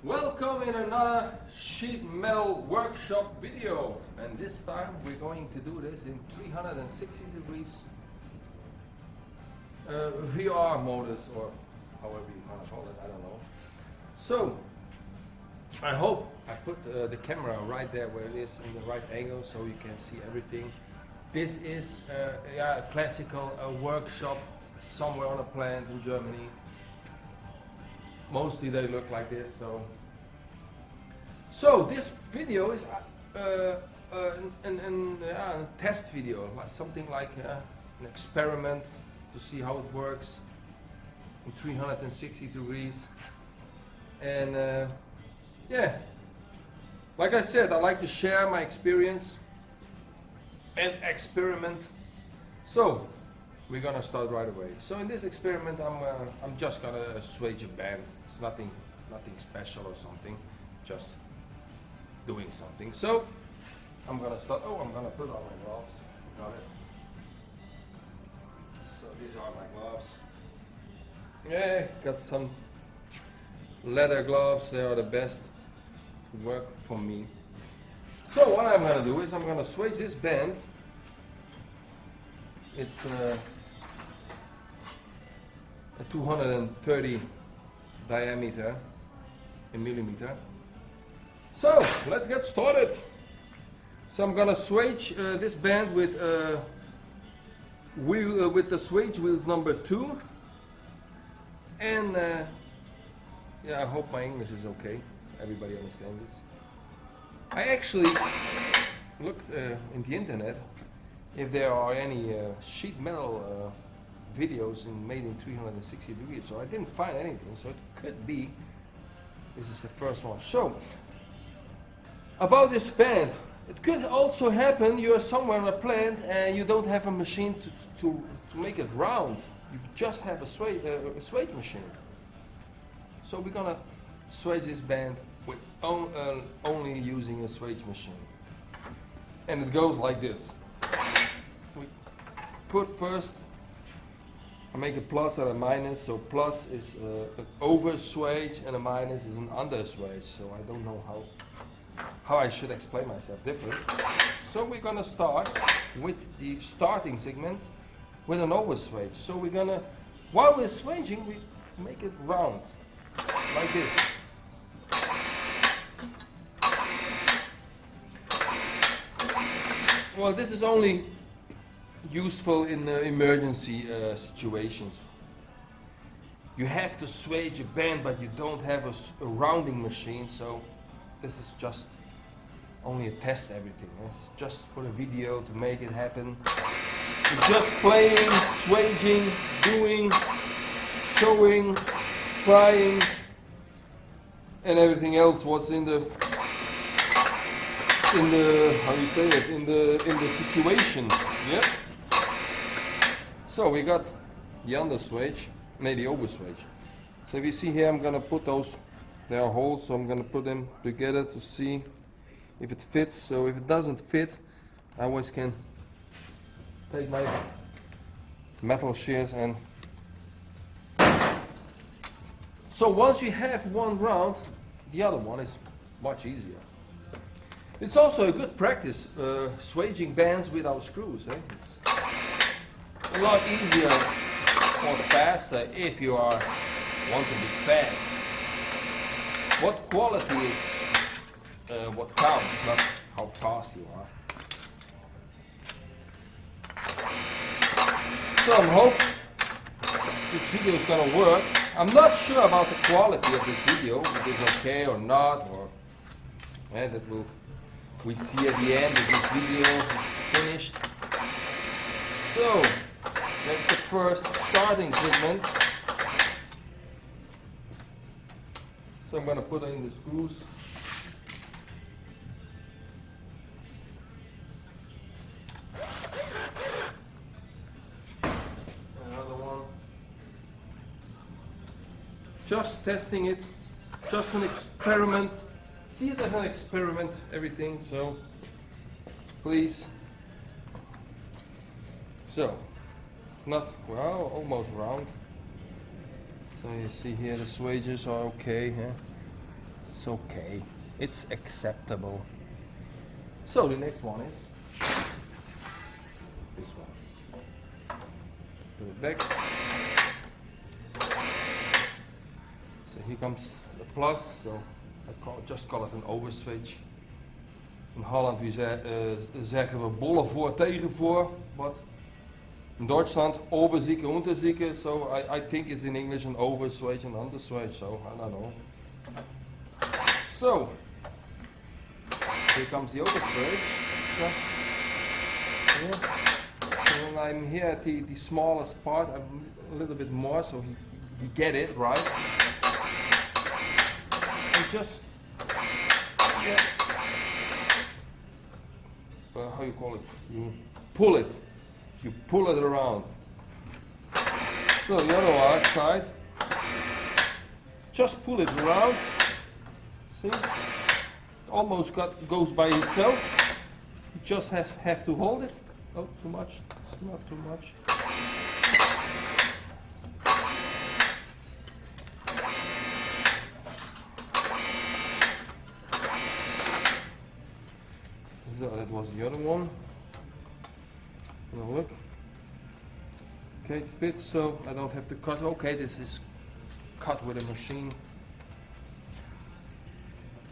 Welcome in another sheet metal workshop video, and this time we're going to do this in 360 degrees VR modus, or however you want to call it, I don't know. So I hope I put the camera right there where it is in the right angle so you can see everything. This is a classical workshop somewhere on a plant in Germany. Mostly they look like this. So this video is a test video, like something like an experiment to see how it works in 360 degrees. And yeah, like I said, I like to share my experience and experiment. So we're gonna start right away. So in this experiment, I'm just gonna switch a band. It's nothing special or something, just doing something. So I'm gonna start. Oh, I'm gonna put on my gloves. Got it. So these are my gloves. Yeah, got some leather gloves. They are the best. Work for me. So what I'm gonna do is I'm gonna switch this band. It's a 230 diameter in millimeter. So let's get started. So I'm gonna switch this band with with the switch wheels number 2, and yeah, I hope my English is okay. Everybody understands this. I actually looked in the internet if there are any sheet metal videos made in 360 degrees, so I didn't find anything, so it could be this is the first one. So about this band, it could also happen you're somewhere on a plant and you don't have a machine to make it round. You just have a swage machine. So we're gonna swage this band with only using a swage machine, and it goes like this. We put first, I make a plus and a minus. So plus is an over swage and a minus is an under swage. So I don't know how I should explain myself different. So we're gonna start with the starting segment with an over swage. So we're gonna, while we're swaging, we make it round like this. Well, this is only useful in emergency situations. You have to swage a band, but you don't have a rounding machine, so this is just only a test everything. It's just for the video to make it happen. It's just playing, swaging, doing, showing, trying, and everything else what's in the how you say it, in the situation. Yep. So we got the under swage, maybe over swage. So if you see here, I'm gonna put those, there are holes, so I'm gonna put them together to see if it fits. So if it doesn't fit, I always can take my metal shears and. So once you have one round, the other one is much easier. It's also a good practice swaging bands without screws. It's a lot easier or faster if you want to be fast. What quality is what counts, not how fast you are. So I hope this video is gonna work. I'm not sure about the quality of this video, if it's okay or not, or that we see at the end of this video is finished. So that's the first starting segment. So I'm going to put in the screws. Another one. Just testing it, just an experiment. See it as an experiment, everything, so please. So it's not, well, almost round. So you see here the swages are okay. It's It's okay. It's acceptable. So the next one is this one. Put it back. So here comes the plus. So just call it an overswitch. In Holland zeggen we bollen voor, tegen voor. But in Deutschland Oberzieke, Unterzieke. So I think it's in English an overswitch and underswitch. So I don't know. So here comes the overswitch. Just here. So when I'm here at the smallest part, I'm a little bit more, so he get it right. And just how you call it? You pull it. You pull it around. So the other side, just pull it around. See? Almost goes by itself. You just have to hold it. Oh, too much. Not too much. So that was the other one. Now look. Okay, it fits, so I don't have to cut. Okay, this is cut with a machine.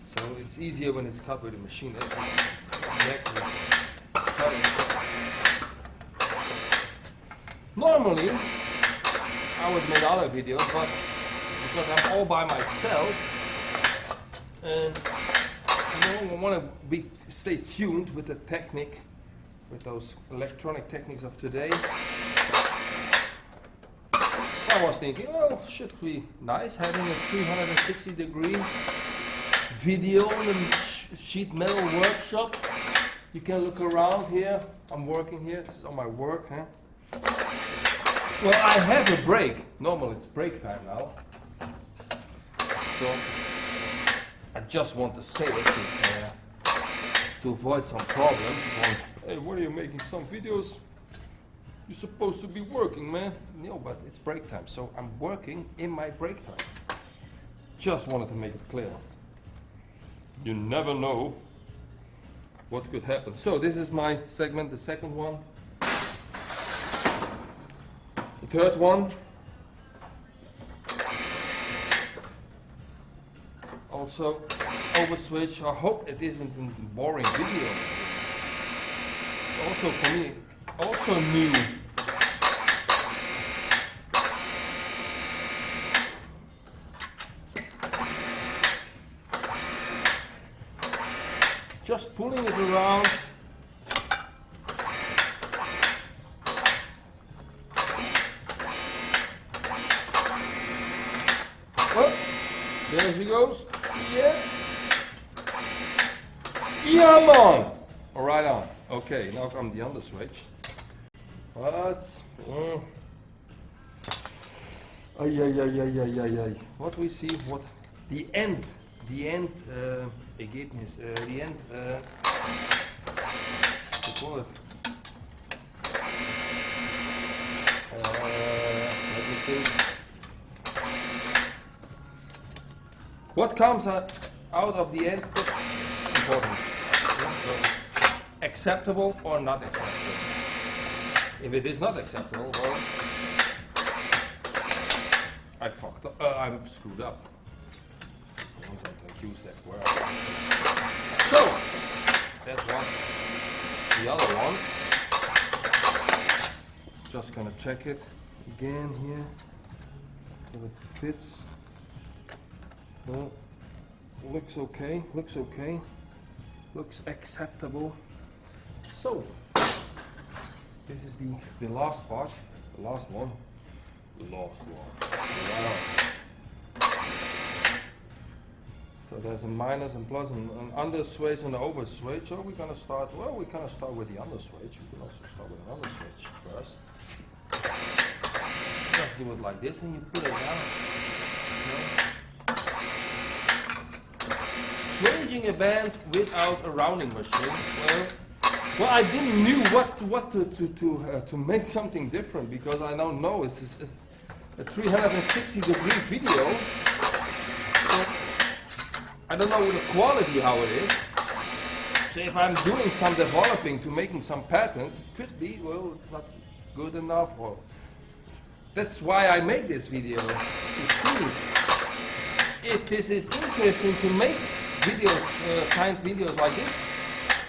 So it's easier when it's cut with a machine. That's exactly cutting. Normally, I would make other videos, but because I'm all by myself, and I want to stay tuned with the technique, with those electronic techniques of today. So I was thinking, oh, should be nice having a 360-degree video in the sheet metal workshop. You can look around here. I'm working here. This is on my work. Huh? Well, I have a break. Normally it's break time now. So I just want to say it to avoid some problems. Hey, what are you making some videos? You're supposed to be working, man. No, but it's break time. So I'm working in my break time. Just wanted to make it clear. You never know what could happen. So this is my segment, the second one. The third one. Also overswitch. I hope it isn't a boring video. It's also for me, also new. Just pulling it around. Oh, there she goes. Yeah. Yeah, man. All right on. Okay, now comes the underswitch. What? What we see? What? The end. Ergebnis, the end, what do you call it? Let me think. What comes out of the end, it's important. So, acceptable or not acceptable. If it is not acceptable, well, I fucked up, I'm screwed up. Use that word. So that was the other one. Just gonna check it again here so it fits. Well, looks okay. Looks okay. Looks acceptable. So this is the last part. The last one. The last one. Wow. So there's a minus and plus and an underswitch and an overswitch. So we're gonna start. Well, we're gonna start with the underswitch. We can also start with an underswitch first. Just do it like this, and you put it down. Switching a band without a rounding machine. Well, I didn't knew what to make something different, because I don't know it's a 360-degree video. I don't know the quality how it is. So if I'm doing some developing to making some patents, it could be, well, it's not good enough. Or that's why I make this video, to see if this is interesting to make videos, kind videos like this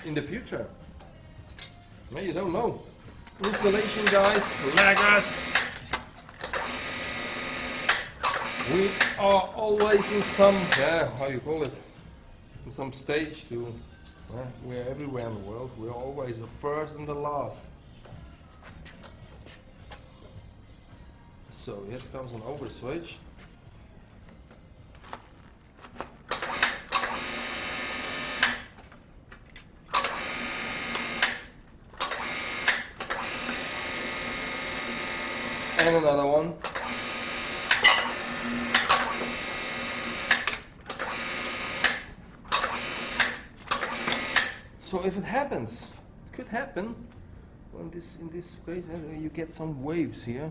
in the future. Well, you don't know. Installation guys, like us. We are always in some, how you call it, in some stage to, we're everywhere in the world, we're always the first and the last. So here comes an over switch. And another one. So if it happens, it could happen in this case, you get some waves here.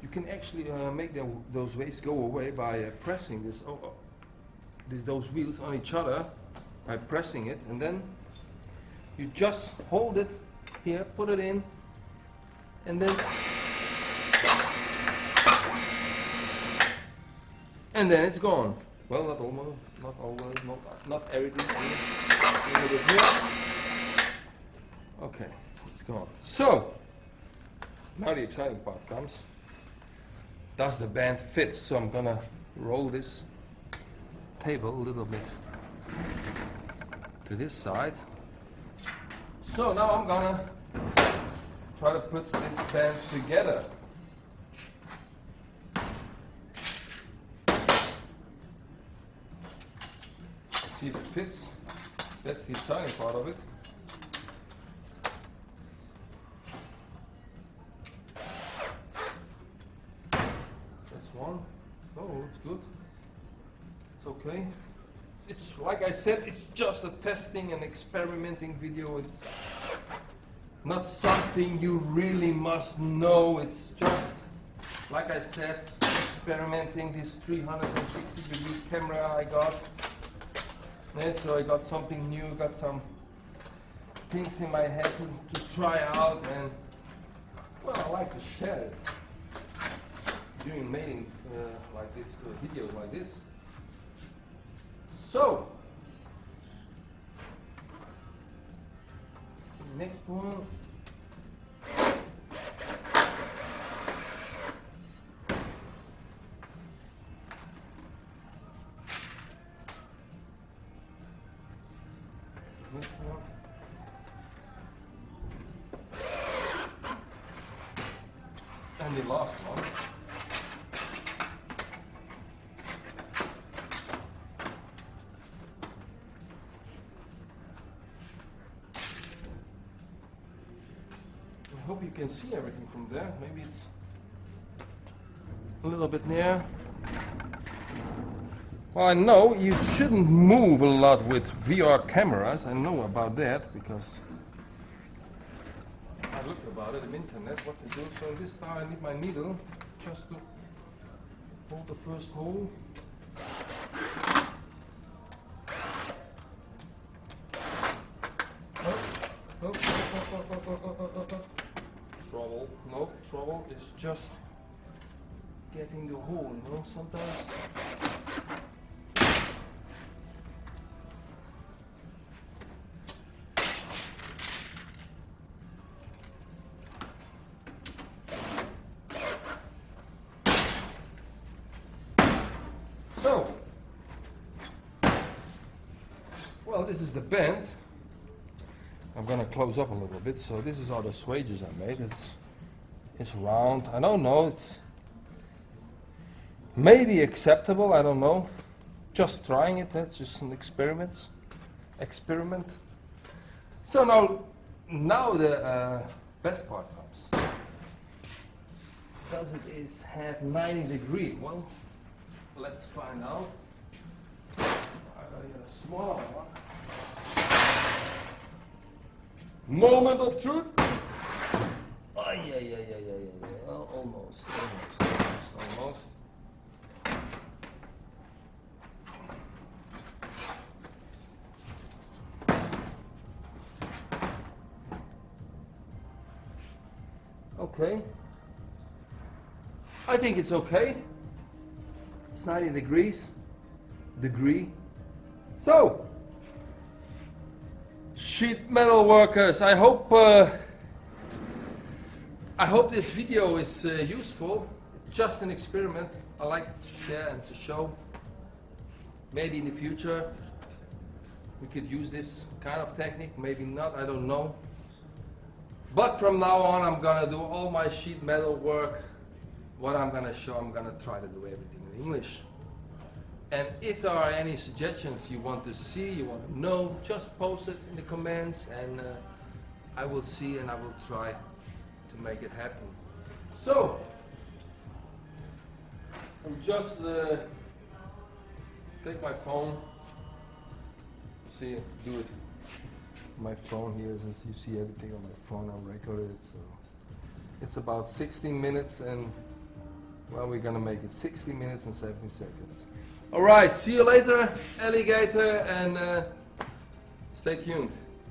You can actually make those waves go away by pressing those wheels on each other by pressing it, and then you just hold it here, put it in, and then it's gone. Well, not almost, not always, not everything. A little bit here. Okay, it's gone. So now the exciting part comes. Does the band fit? So I'm gonna roll this table a little bit to this side. So now I'm gonna try to put this band together. See if it fits. That's the exciting part of it. That's one. Oh, it's good. It's okay. It's like I said, it's just a testing and experimenting video. It's not something you really must know. It's just, like I said, experimenting this 360-degree camera I got. Yeah, so I got something new, got some things in my head to try out, and well, I like to share it. Doing making like this, videos like this. So, next one. And the last one. I hope you can see everything from there. Maybe it's a little bit near. Well, I know you shouldn't move a lot with VR cameras. I know about that because I looked about it on the internet what to do. So this time I need my needle just to hold the first hole. Trouble. No, trouble is just getting the hole, you know, sometimes. So, well, this is the bend. I'm gonna close up a little bit. So this is all the swages I made. It's round. I don't know. It's maybe acceptable. I don't know. Just trying it. That's just an experiment. So now the best part comes. Does it have 90 degrees? Well, let's find out. I got a smaller one. Moment of truth. Oh, yeah. Well, almost. Okay. I think it's okay. It's 90 degrees. So, sheet metal workers, I hope this video is useful. Just an experiment. I like to share and to show. Maybe in the future we could use this kind of technique, maybe not, I don't know. But from now on I'm gonna do all my sheet metal work. What I'm gonna show, I'm gonna try to do everything in English. And if there are any suggestions you want to see, you want to know, just post it in the comments, and I will see and I will try to make it happen. So, I'm just take my phone. See, do it. My phone here, since you see everything on my phone, I'll record it. So it's about 16 minutes, and well, we're gonna make it 60 minutes and 70 seconds. All right, see you later, alligator, and stay tuned.